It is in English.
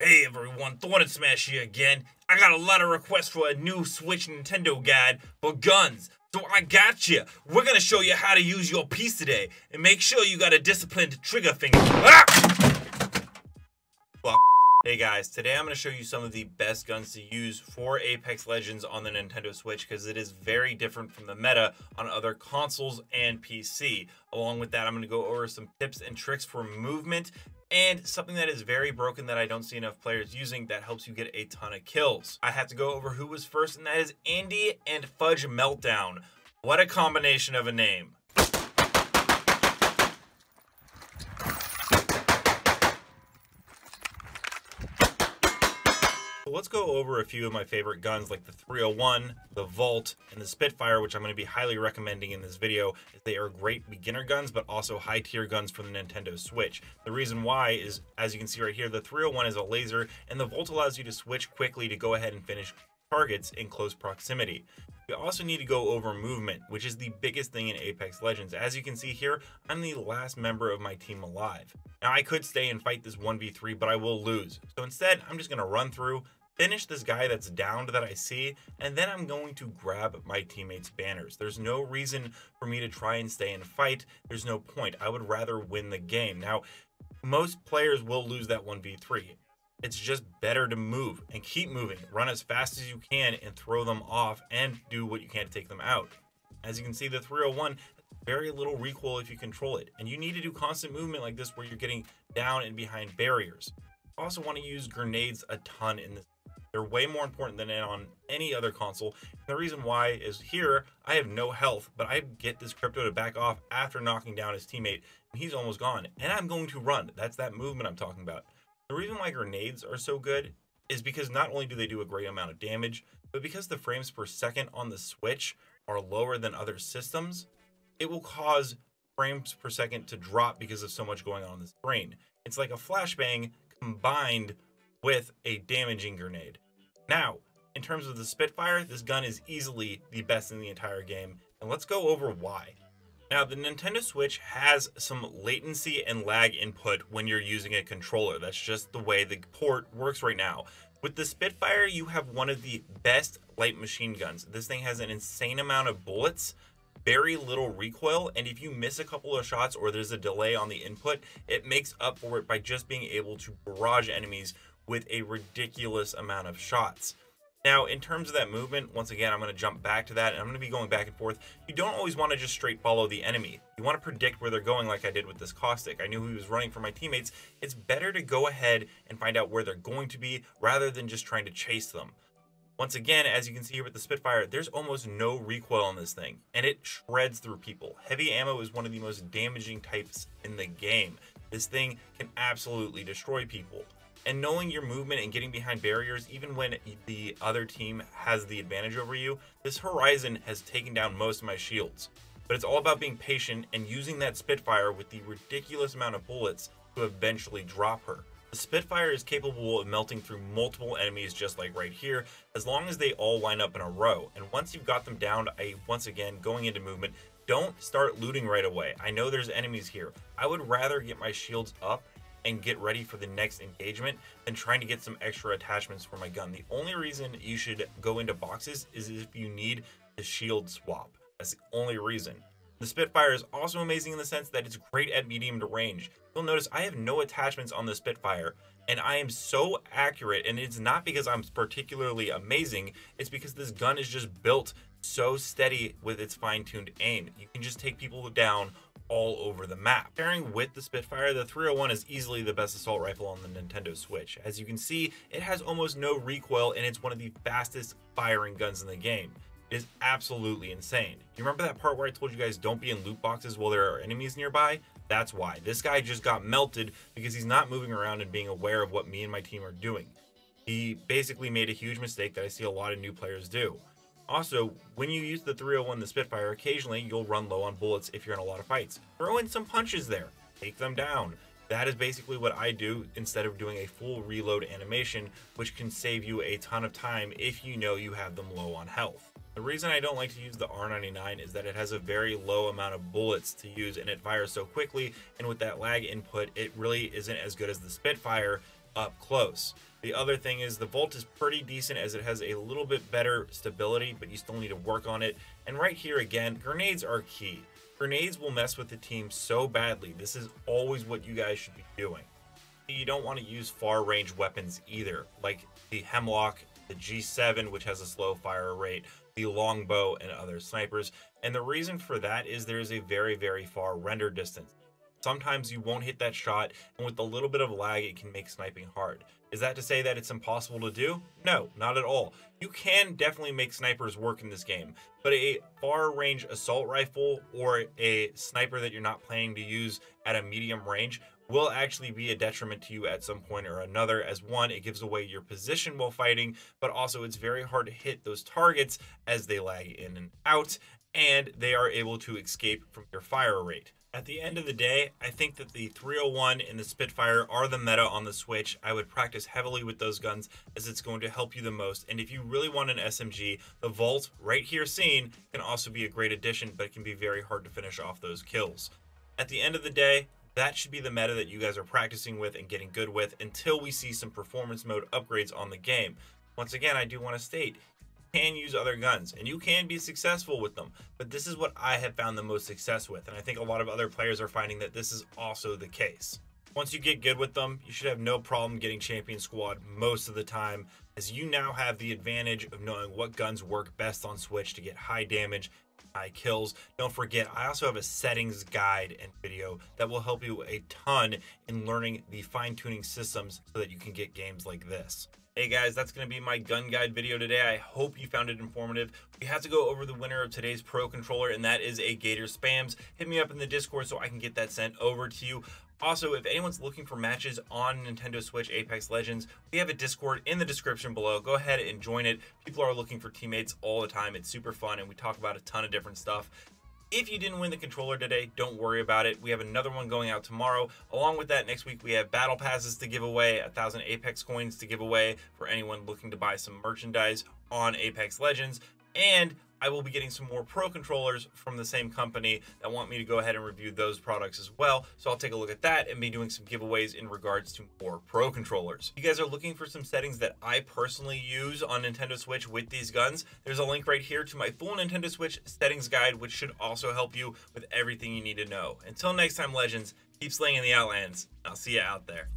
Hey everyone, Thorn and Smash here again. I got a lot of requests for a new Switch Nintendo guide for guns. So I got you. We're going to show you how to use your piece today. And make sure you got a disciplined trigger finger. Ah! Fuck. Hey guys, today I'm going to show you some of the best guns to use for Apex Legends on the Nintendo Switch because it is very different from the meta on other consoles and PC. Along with that, I'm going to go over some tips and tricks for movement and something that is very broken that I don't see enough players using that helps you get a ton of kills. I have to go over who was first, and that is Andy and Fudge Meltdown. What a combination of a name. Let's go over a few of my favorite guns like the 301, the Volt, and the Spitfire, which I'm going to be highly recommending in this video. They are great beginner guns, but also high tier guns for the Nintendo Switch. The reason why is, as you can see right here, the 301 is a laser, and the Volt allows you to switch quickly to go ahead and finish targets in close proximity. You also need to go over movement, which is the biggest thing in Apex Legends. As you can see here, I'm the last member of my team alive. Now, I could stay and fight this 1v3, but I will lose. So instead, I'm just going to run through, finish this guy that's downed that I see, and then I'm going to grab my teammates' banners. There's no reason for me to try and stay and fight. There's no point. I would rather win the game. Now, most players will lose that 1v3. It's just better to move and keep moving. Run as fast as you can and throw them off and do what you can to take them out. As you can see, the 301, very little recoil if you control it. And you need to do constant movement like this where you're getting down and behind barriers. You also want to use grenades a ton in this. They're way more important than on any other console. And the reason why is here, I have no health, but I get this crypto to back off after knocking down his teammate, and he's almost gone. And I'm going to run. That's that movement I'm talking about. The reason why grenades are so good is because not only do they do a great amount of damage, but because the frames per second on the Switch are lower than other systems, it will cause frames per second to drop because of so much going on the screen. It's like a flashbang combined with a damaging grenade. Now, in terms of the Spitfire, this gun is easily the best in the entire game, and let's go over why. Now, the Nintendo Switch has some latency and lag input when you're using a controller. That's just the way the port works right now. With the Spitfire, you have one of the best light machine guns. This thing has an insane amount of bullets, very little recoil, and if you miss a couple of shots or there's a delay on the input, it makes up for it by just being able to barrage enemies with a ridiculous amount of shots. Now, in terms of that movement, once again, I'm going to jump back to that, and I'm going to be going back and forth. You don't always want to just straight follow the enemy. You want to predict where they're going like I did with this Caustic. I knew he was running for my teammates. It's better to go ahead and find out where they're going to be rather than just trying to chase them. Once again, as you can see here with the Spitfire, there's almost no recoil on this thing, and it shreds through people. Heavy ammo is one of the most damaging types in the game. This thing can absolutely destroy people. And knowing your movement and getting behind barriers, even when the other team has the advantage over you, this Horizon has taken down most of my shields. But it's all about being patient and using that Spitfire with the ridiculous amount of bullets to eventually drop her. The Spitfire is capable of melting through multiple enemies just like right here, as long as they all line up in a row. And once you've got them down, once again, going into movement, don't start looting right away. I know there's enemies here. I would rather get my shields up and get ready for the next engagement than trying to get some extra attachments for my gun. The only reason you should go into boxes is if you need the shield swap. That's the only reason. The Spitfire is also amazing in the sense that it's great at medium to range. You'll notice I have no attachments on the Spitfire, and I am so accurate, and it's not because I'm particularly amazing, it's because this gun is just built so steady with its fine-tuned aim. You can just take people down all over the map. Pairing with the Spitfire, the 301 is easily the best assault rifle on the Nintendo Switch. As you can see, it has almost no recoil, and it's one of the fastest firing guns in the game. It is absolutely insane. You remember that part where I told you guys don't be in loot boxes while there are enemies nearby? That's why. This guy just got melted because he's not moving around and being aware of what me and my team are doing. He basically made a huge mistake that I see a lot of new players do. Also, when you use the 301, the Spitfire, occasionally you'll run low on bullets if you're in a lot of fights. Throw in some punches there. Take them down. That is basically what I do instead of doing a full reload animation, which can save you a ton of time if you know you have them low on health. The reason I don't like to use the R99 is that it has a very low amount of bullets to use and it fires so quickly, and with that lag input, it really isn't as good as the Spitfire up close. The other thing is the Volt is pretty decent as it has a little bit better stability, but you still need to work on it. And right here again, grenades are key. Grenades will mess with the team so badly. This is always what you guys should be doing. You don't want to use far range weapons either, like the Hemlock, the G7, which has a slow fire rate, the longbow, and other snipers. And the reason for that is there is a very, very far render distance. Sometimes you won't hit that shot, and with a little bit of lag, it can make sniping hard. Is that to say that it's impossible to do? No, not at all. You can definitely make snipers work in this game, but a far range assault rifle or a sniper that you're not planning to use at a medium range will actually be a detriment to you at some point or another, as one, it gives away your position while fighting, but also it's very hard to hit those targets as they lag in and out, and they are able to escape from your fire rate. At the end of the day, I think that the 301 and the Spitfire are the meta on the Switch. I would practice heavily with those guns as it's going to help you the most. And if you really want an SMG, the Volt, right here seen, can also be a great addition, but it can be very hard to finish off those kills. At the end of the day, that should be the meta that you guys are practicing with and getting good with until we see some performance mode upgrades on the game. Once again, I do want to state, can use other guns and you can be successful with them, but this is what I have found the most success with, and I think a lot of other players are finding that this is also the case. Once you get good with them, you should have no problem getting champion squad most of the time, as you now have the advantage of knowing what guns work best on Switch to get high damage, high kills. Don't forget, I also have a settings guide and video that will help you a ton in learning the fine-tuning systems so that you can get games like this. Hey guys, that's going to be my gun guide video today. I hope you found it informative. We have to go over the winner of today's Pro Controller, and that is a Gator Spams. Hit me up in the Discord so I can get that sent over to you. Also, if anyone's looking for matches on Nintendo Switch Apex Legends, we have a Discord in the description below. Go ahead and join it. People are looking for teammates all the time. It's super fun, and we talk about a ton of different stuff. If you didn't win the controller today, don't worry about it. We have another one going out tomorrow. Along with that, next week we have battle passes to give away, 1,000 Apex coins to give away for anyone looking to buy some merchandise on Apex Legends. And I will be getting some more Pro controllers from the same company that want me to go ahead and review those products as well. So I'll take a look at that and be doing some giveaways in regards to more Pro controllers. If you guys are looking for some settings that I personally use on Nintendo Switch with these guns, there's a link right here to my full Nintendo Switch settings guide, which should also help you with everything you need to know. Until next time, Legends, keep slaying in the Outlands. I'll see you out there.